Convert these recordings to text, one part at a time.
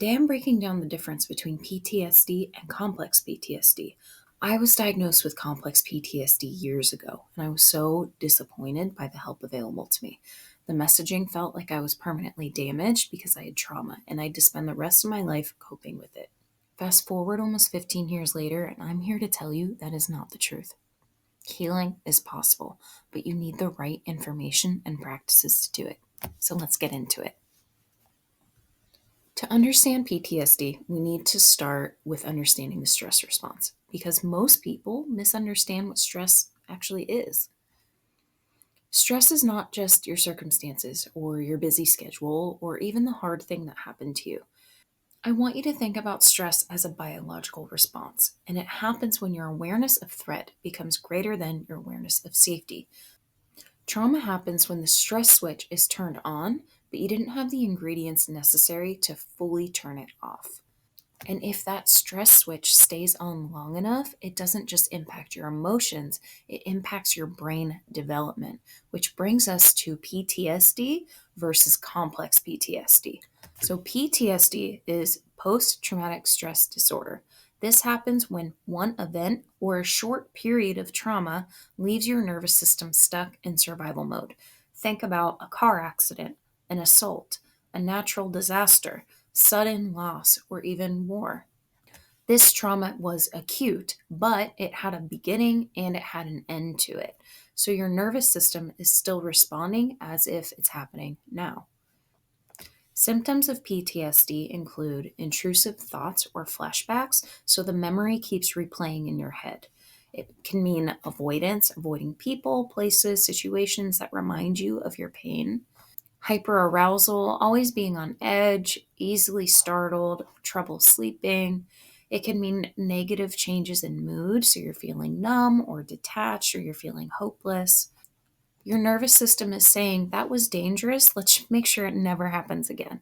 Today I'm breaking down the difference between PTSD and complex PTSD. I was diagnosed with complex PTSD years ago, and I was so disappointed by the help available to me. The messaging felt like I was permanently damaged because I had trauma, and I had to spend the rest of my life coping with it. Fast forward almost 15 years later, and I'm here to tell you that is not the truth. Healing is possible, but you need the right information and practices to do it. So let's get into it. To understand PTSD, we need to start with understanding the stress response because most people misunderstand what stress actually is. Stress is not just your circumstances or your busy schedule or even the hard thing that happened to you. I want you to think about stress as a biological response, and it happens when your awareness of threat becomes greater than your awareness of safety. Trauma happens when the stress switch is turned on, but you didn't have the ingredients necessary to fully turn it off. And if that stress switch stays on long enough, it doesn't just impact your emotions, it impacts your brain development, which brings us to PTSD versus complex PTSD. So, PTSD is post traumatic stress disorder. This happens when one event or a short period of trauma leaves your nervous system stuck in survival mode. Think about a car accident, an assault, a natural disaster, sudden loss, or even war. This trauma was acute, but it had a beginning and it had an end to it. So your nervous system is still responding as if it's happening now. Symptoms of PTSD include intrusive thoughts or flashbacks, so the memory keeps replaying in your head. It can mean avoidance, avoiding people, places, situations that remind you of your pain. Hyperarousal, always being on edge, easily startled, trouble sleeping. It can mean negative changes in mood, so you're feeling numb or detached or you're feeling hopeless. Your nervous system is saying, that was dangerous, let's make sure it never happens again.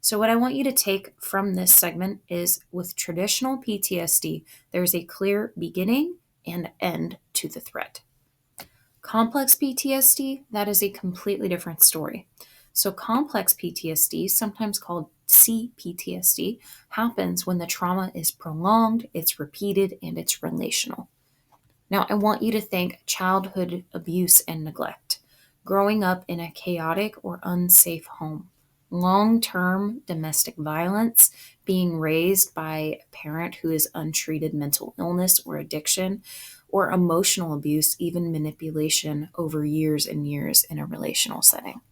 So what I want you to take from this segment is with traditional PTSD, there's a clear beginning and end to the threat. Complex PTSD, that is a completely different story. So complex PTSD, sometimes called C-PTSD, happens when the trauma is prolonged, it's repeated, and it's relational. Now, I want you to think childhood abuse and neglect, growing up in a chaotic or unsafe home, long-term domestic violence, being raised by a parent who has untreated mental illness or addiction, or emotional abuse, even manipulation over years and years in a relational setting.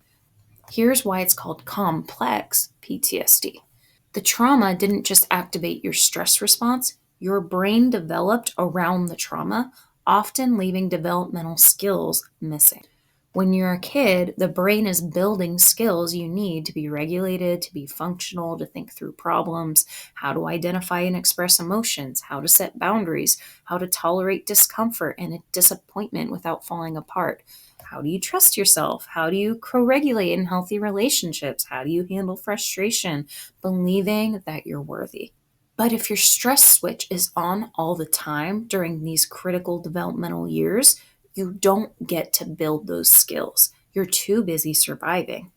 Here's why it's called complex PTSD. The trauma didn't just activate your stress response, your brain developed around the trauma, often leaving developmental skills missing. When you're a kid, the brain is building skills you need to be regulated, to be functional, to think through problems, how to identify and express emotions, how to set boundaries, how to tolerate discomfort and disappointment without falling apart. How do you trust yourself? How do you co-regulate in healthy relationships? How do you handle frustration? Believing that you're worthy. But if your stress switch is on all the time during these critical developmental years, you don't get to build those skills. You're too busy surviving.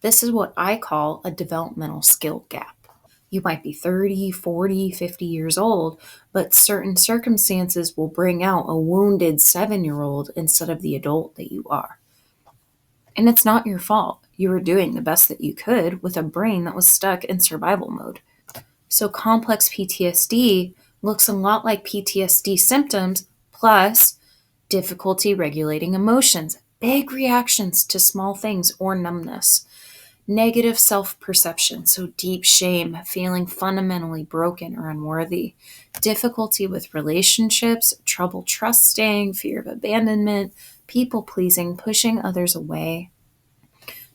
This is what I call a developmental skill gap. You might be 30, 40, 50 years old, but certain circumstances will bring out a wounded 7-year-old instead of the adult that you are. And it's not your fault. You were doing the best that you could with a brain that was stuck in survival mode. So complex PTSD looks a lot like PTSD symptoms plus difficulty regulating emotions, big reactions to small things or numbness, negative self-perception, so deep shame, feeling fundamentally broken or unworthy, difficulty with relationships, trouble trusting, fear of abandonment, people-pleasing, pushing others away,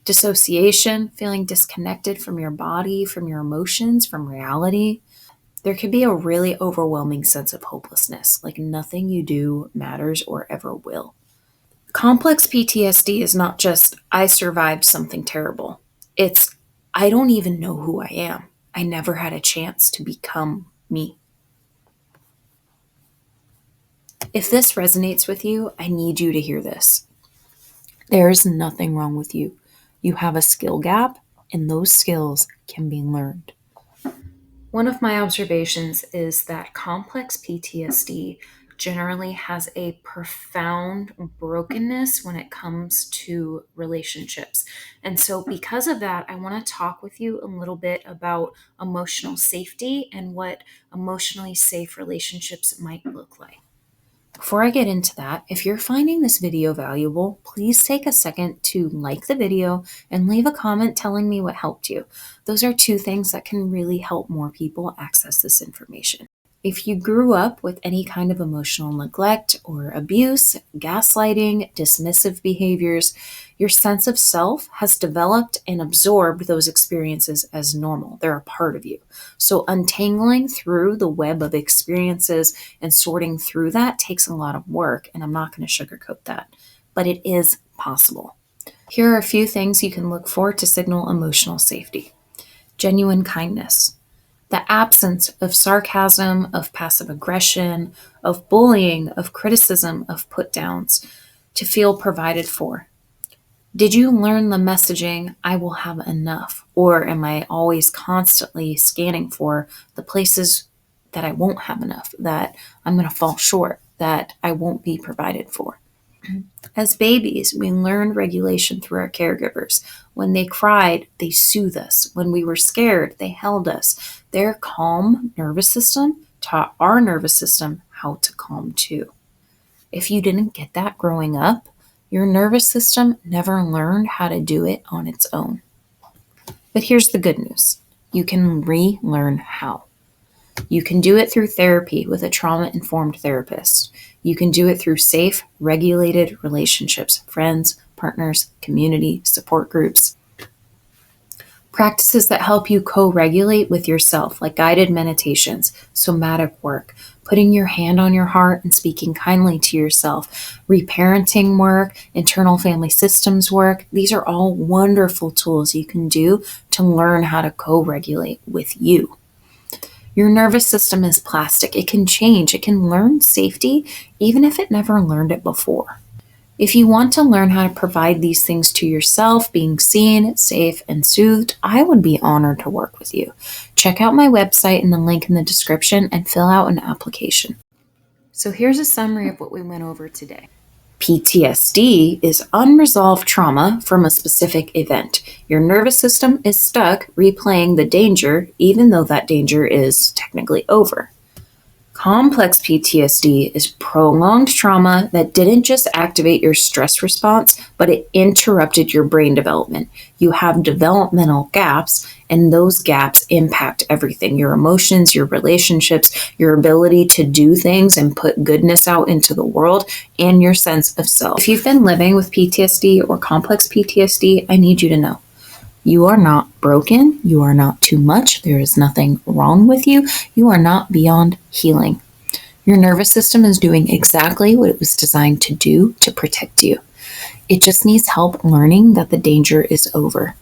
dissociation, feeling disconnected from your body, from your emotions, from reality. There can be a really overwhelming sense of hopelessness, like nothing you do matters or ever will. Complex PTSD is not just, I survived something terrible. It's, I don't even know who I am. I never had a chance to become me. If this resonates with you, I need you to hear this. There is nothing wrong with you. You have a skill gap and those skills can be learned. One of my observations is that complex PTSD generally has a profound brokenness when it comes to relationships. And so, because of that, I want to talk with you a little bit about emotional safety and what emotionally safe relationships might look like. Before I get into that, if you're finding this video valuable, please take a second to like the video and leave a comment telling me what helped you. Those are two things that can really help more people access this information. If you grew up with any kind of emotional neglect or abuse, gaslighting, dismissive behaviors, your sense of self has developed and absorbed those experiences as normal. They're a part of you. So untangling through the web of experiences and sorting through that takes a lot of work, and I'm not going to sugarcoat that, but it is possible. Here are a few things you can look for to signal emotional safety. Genuine kindness. The absence of sarcasm, of passive aggression, of bullying, of criticism, of put downs, to feel provided for. Did you learn the messaging, I will have enough? Or am I always constantly scanning for the places that I won't have enough, that I'm going to fall short, that I won't be provided for? As babies, we learned regulation through our caregivers. When they cried, they soothed us. When we were scared, they held us. Their calm nervous system taught our nervous system how to calm too. If you didn't get that growing up, your nervous system never learned how to do it on its own. But here's the good news. You can relearn how. You can do it through therapy with a trauma-informed therapist. You can do it through safe, regulated relationships, friends, partners, community, support groups. Practices that help you co-regulate with yourself, like guided meditations, somatic work, putting your hand on your heart and speaking kindly to yourself, reparenting work, internal family systems work. These are all wonderful tools you can do to learn how to co-regulate with you. Your nervous system is plastic. It can change. It can learn safety even if it never learned it before. If you want to learn how to provide these things to yourself, being seen, safe, and soothed, I would be honored to work with you. Check out my website and the link in the description and fill out an application. So here's a summary of what we went over today. PTSD is unresolved trauma from a specific event. Your nervous system is stuck replaying the danger, even though that danger is technically over. Complex PTSD is prolonged trauma that didn't just activate your stress response, but it interrupted your brain development. You have developmental gaps, and those gaps impact everything: your emotions, your relationships, your ability to do things and put goodness out into the world, and your sense of self. If you've been living with PTSD or complex PTSD, I need you to know. You are not broken. You are not too much. There is nothing wrong with you. You are not beyond healing. Your nervous system is doing exactly what it was designed to do to protect you. It just needs help learning that the danger is over.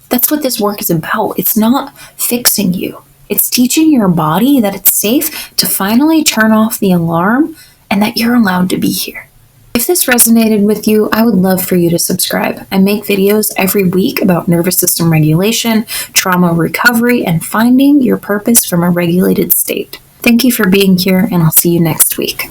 That's what this work is about. It's not fixing you. It's teaching your body that it's safe to finally turn off the alarm and that you're allowed to be here. If this resonated with you, I would love for you to subscribe. I make videos every week about nervous system regulation, trauma recovery, and finding your purpose from a regulated state. Thank you for being here, and I'll see you next week.